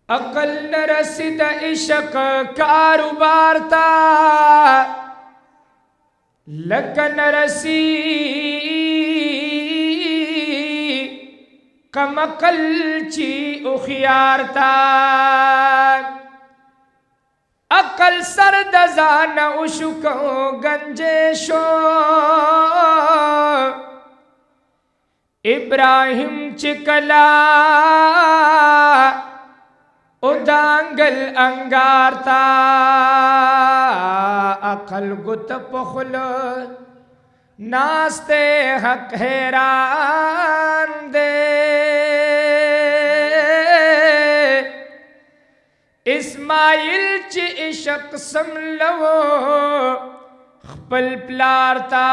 अकल न रसिद इश्क कारोबार ता लकन रसी कमकल ची उखियारता अकल सरदजान उशुको गंजेशो इब्राहिम चिकला उदांगल अंगारता अकल गुत पखल नास्ते हक हैरान दे इस्माइल च इशक समलवो खपल प्लारता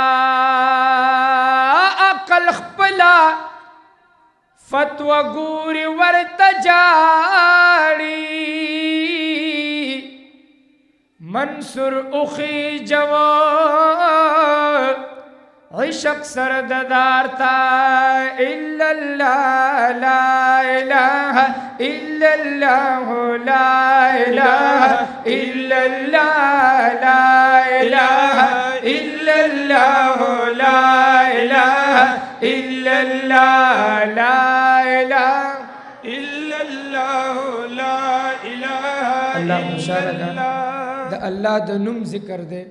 अकल खपला फतवा गूरी वर्तजाड़ी मंसूर उखी जवो इशक सरदारता इल्लल्लाह ला इलाहा इल्लल्लाह ला इलाहा इल्लल्लाह ला इलाहा इल्लल्लाह ला इलाहा इल्लल्लाह ला इलाहा इल्लल्लाह ला इलाहा अल्लाह मुशारका द अल्लाह द नुम जिक्र दे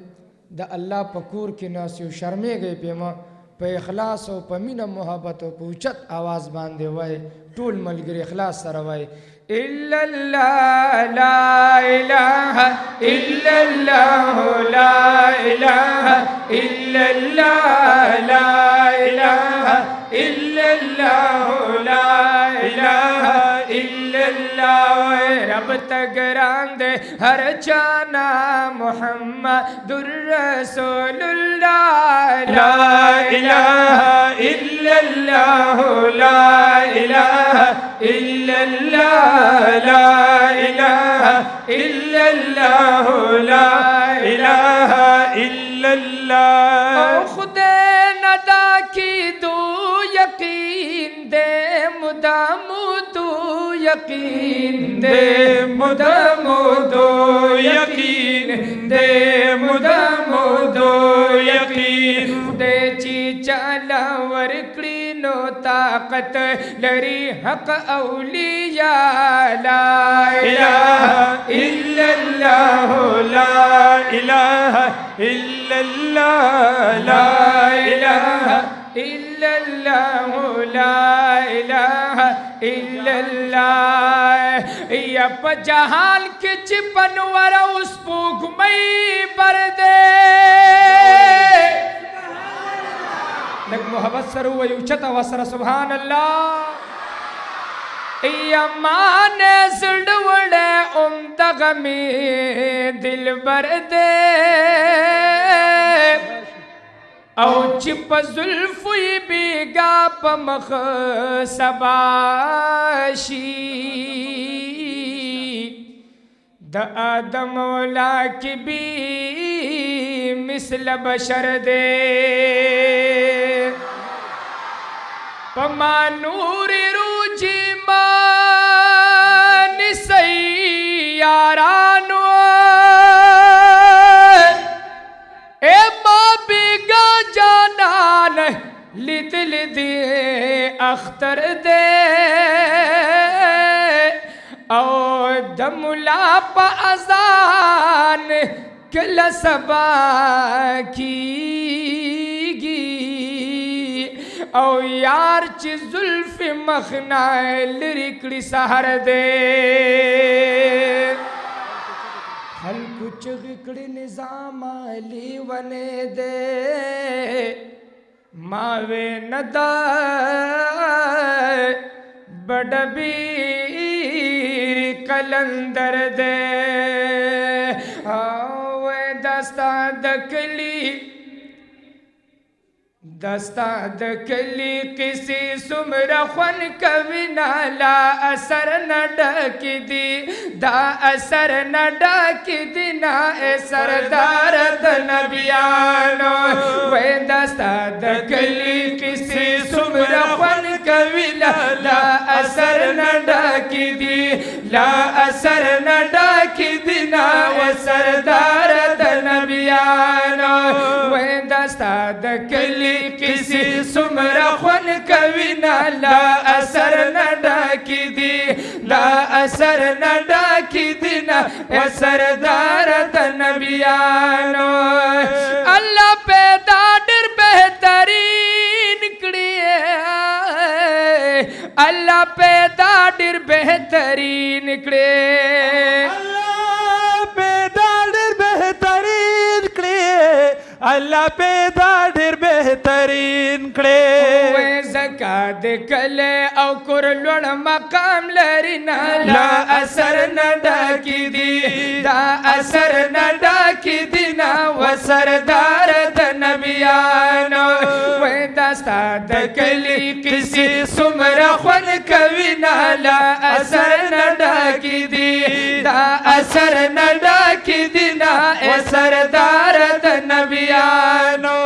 द अल्लाह पकूर के नासियो शर्मे गए पेमा पे इखलास और पमीना मोहब्बत और पूछत आवाज़ बांधे वाए टूल मलगर इखलास सरवाए इल्लल्लाह ला इलाहा इल्लल्लाह ला इलाहा इल्लल्लाह ला इलाहा इल्लल्लाह ला इलाहा इल्लल्लाह रब तगरांद हर जाना मुहम्मदुर रसूलुल्लाह ला इलाहा इल्लल्लाह ला इलाहा इल्लल्लाह ला इलाहा इल्लल्लाह ला इलाहा इल्लल्लाह खुदे नदा की दो यकीन दे मुदामू दो यकीन दे मुदामू दो यकीन दे मुदामू दो यकीन दे ची चालावर क्लीनो ताकत लरी हक औलिया ला इलाहा इल्लल्लाह ला इलाहा इल्लल्लाह ला इलाहा इल्लल्लाह ला इलाहा इल्लल्लाह यप जहाल के चिपनवर उस पूग मई पर दे लग मोहब्बत सरू व उचत वसर सुभान अल्लाह यमान सुडवड़े उम्दगमी दिल बर दे औ चिप जुल्फुई बीगा पमख सबाशी द आदम औला की बी मिसल बशर दे पमा नूर रूजी मान सैयारानो ए माँ बिगा जानान लिद लिद अख्तर दे ओ दमुला पा अजान कल सबा की ओ यार च जुल्फ मखनाए लिरिकड़ी सहर दे हल कुछ गिकड़ी निजाम ली वने दे मावे नदा बड़बीर कलंदर दे वे दस्ता दकली किसी सुमरा खन कवि नाला असर न डकी दी दा असर न डकी दी ना ए सरदार नबियानो वे दस्ता दकली किसी सुमरा खन कवि नाला असर न डकी दी لا اثر نډا کی دینا و سردار د نبیانو وې دستا د کلی کسی سمرا خون کوینا لا اثر نډا کی دی لا اثر نډا کی دینا و سردار د نبیانو الله پیدا ډېر بهترین کړی الله پیدا ډېر بهترین کړی الله پیدا ډېر بهترین کړی الله پیدا ډېر بهترین کړی وې زکا د کله او کور لوړ مقام لري نه لا اثر نډا کی دی دا اثر نډا کی دی نا و سردار د نبیانو وې دستا د کلی کسی سمرا خون کوي نه لا اثر نډا کی دی دا اثر نډا کی دی نا و سردار د نبیانو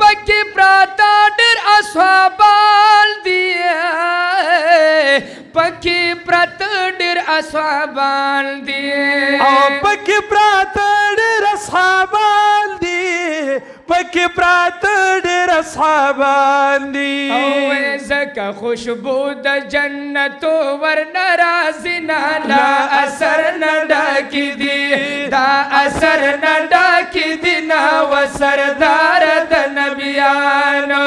پکې پراتا ډېر اصحابان دي پکې پراته ډېر اصحابان دي او پکې پراته ډېر اصحابان دي پکې پراته ډېر اصحابان دي او زکه خوشبو د جنتو ورنه راځي نه لا اثر نډا کی دی دا اثر نډا کی دی نه و سردار د نبیانو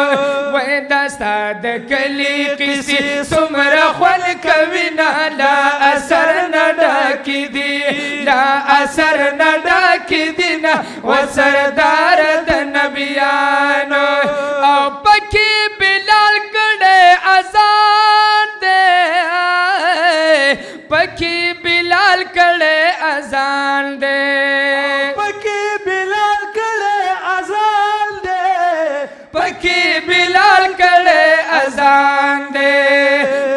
وې دستا د کلی کسی سمرا خون کوي نه لا اثر نډا کی دی لا اثر نډا کی دی نه و سردار د نبیانو او پکې بلال کړه اذان دے پکې بلال کړه اذان دے پکې بلال کړه اذان دے پکې بلال کړه اذان دے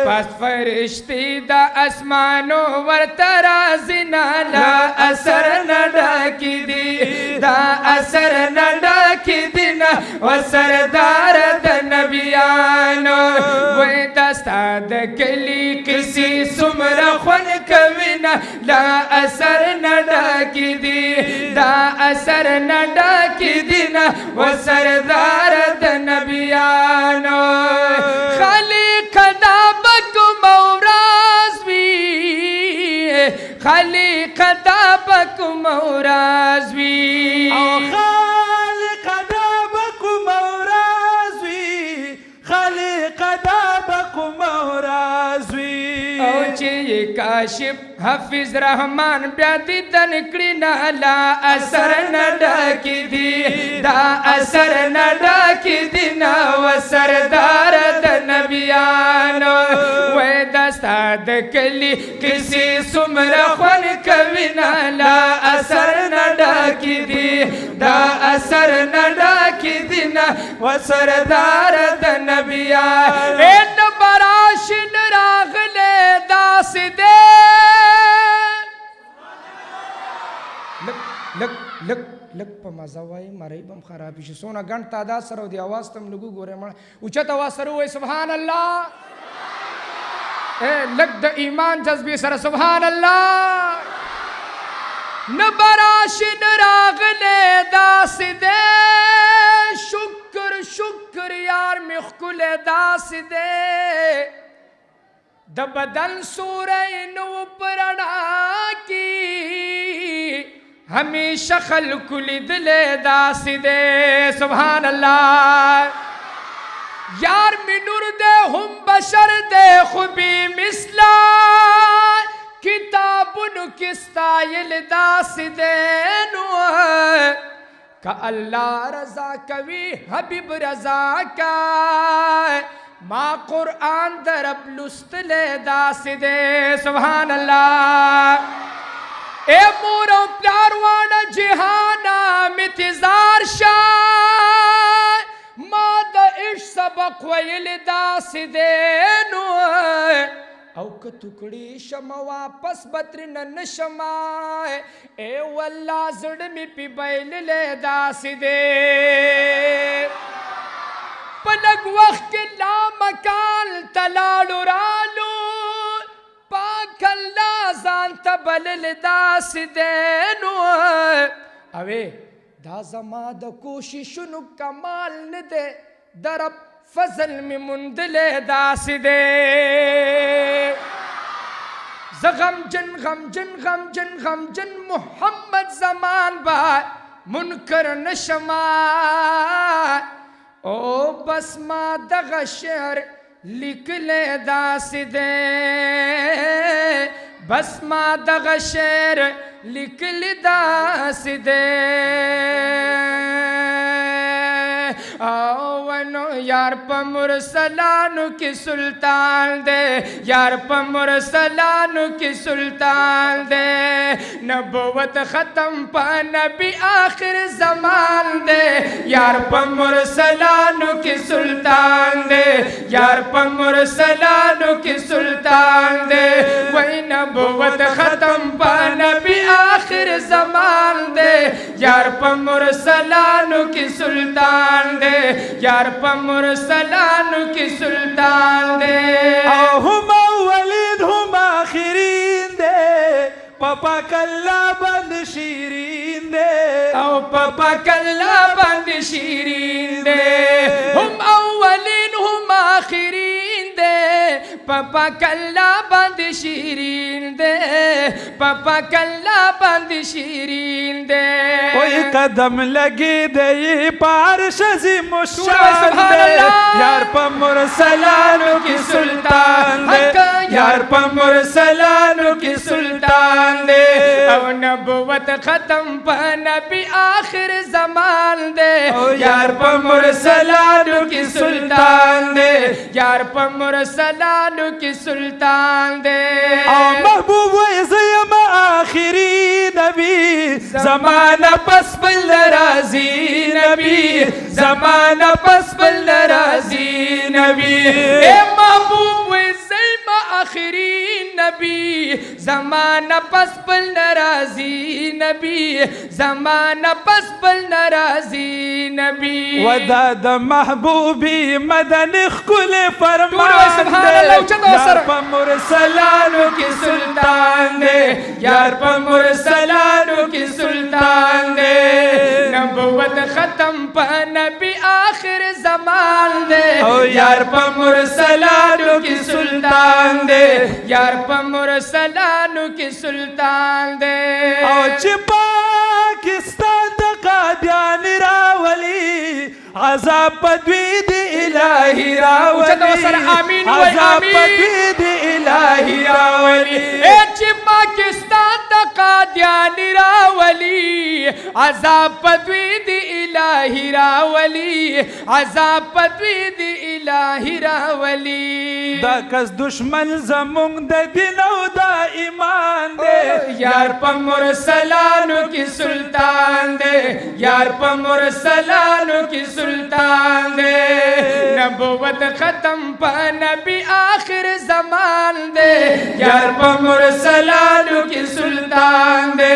پس فرشتي د اسمانو ورته راځي نه لا اثر نډا کی دی دا اثر نډا کی دی نه و سردار د نبیانو وې دستا د کلی کسی سمرا خون کوي نه لا اثر نډا کی دی دا اثر نډا کی دی نه و سردار د نبیانو خالق دا بکم اوراز وی خالق دا بکم اوراز وی او خالق دا بکم اوراز وی خالق دا بکم اوراز وی او چې کاشف حافظ رحمان بیا دې تن کړی نه لا اثر نډا کی دی دا اثر نډا کی دی نه و سردار د نبیانو وې دستا د کلی کسی سمرا خون کوي نه لا اثر نډا کی دی دا اثر نډا کی دی نه و سردار د نبیانو ان براشن راغله داس دے لک په مزه وای مری بم خراب شي سونه غن تعداد سره دی आवाज تم لګو ګوره مړ اوچت आवाज سره وای سبحان الله اے لک د ایمان جذبه سره سبحان الله نبراشن راغله داس دے شکر شکر یار مخکل داس دے د بدن سورہ نو پرنا کی ہمیشہ خلق لدل داس دے سبحان اللہ یار منور دے ہم بشر دے خوبی مثلا کتابن کستائل داس دے نو کا اللہ رضا کوي حبیب رضا کا ما قرآن درب لستل داس دے سبحان اللہ اے مورو پیار وانا جہانا متزار شاہ ما دا عشق سبق ویل داس دے نو او که ټوکړي شمه واپس بترنه نشمه اے والله زړه مې پې بایللی داسې دی په لږ وخت کې لامکان ته لاړو رالو پاک الله داس دینو اوے دا زما د کوششونو کمال نه دی درب فضل می مندلے داس دے غمجن غمجن غمجن غمجن محمد زمان با منکر نشما او بس ما دغه شعر لیکلے داس دے بس ما دغه شعر لیکل داس دے ونو یار پا مرسلانو کی سلطان دے یار پا مرسلانو کی سلطان دے نبوت ختم پا نبی آخر زمان دے یار پا مرسلانو کی سلطان دے یار پا مرسلانو کی سلطان دے وہی نبوت ختم پا نبی آخر زمان دے یار پا مرسلانو کی سلطان دے یار پا مرسلانو کی سلطان دے هم اولین هم آخرین دے پاپا کلا بند شیرین دے او پاپا کلا بند شیرین دے هم اولین هم آخرین دے پاپا کلا بند شیرین دے پاپا کلا بند شیرین دے کوئی قدم لگی دے پارش عظیم الشان دے یار پا مرسلانو کی سلطان دے یار پا مرسلانو کی سلطان دے او نبوت ختم پا نبی آخر زمان دے یار پا مرسلانو کی سلطان دے یار پا مرسلانو کی سلطان دے او محبوب ویزیم آخری نبی زمانہ پس بل رازی نبی زمانہ پس بل رازی نبی اے محبوب ویزیم آخری نبی زمانہ پس بل نرازی نبی زمانہ پس بل نرازی نبی ودا د محبوبی مدن خکل فرمان سبحان دے اللہ اچھا یار پا مرسلانو کی سلطان دے یار پا مرسلانو کی سلطان دے نبوت ختم پا نبی آخر زمان دے یار پا مرسلانو کی سلطان دے یار پا مرسلانو کی سلطان دے او چی پاکستان دا قادیان راولی عذاب پدوی دی الہی راولی عذاب پدوی دی الہی راولی اے چی پاکستان دا قادیان راولی عذاب پدوی دی الہی راولی عذاب پدوی دی الہی راولی دا کس دشمن زمونگ دا دین او دا ایمان دے یار پا مرسلانو کی سلطان دے یار پا مرسلانو کی سلطان دے نبوت ختم پا نبی آخر زمان دے یار پا مرسلانو کی سلطان دے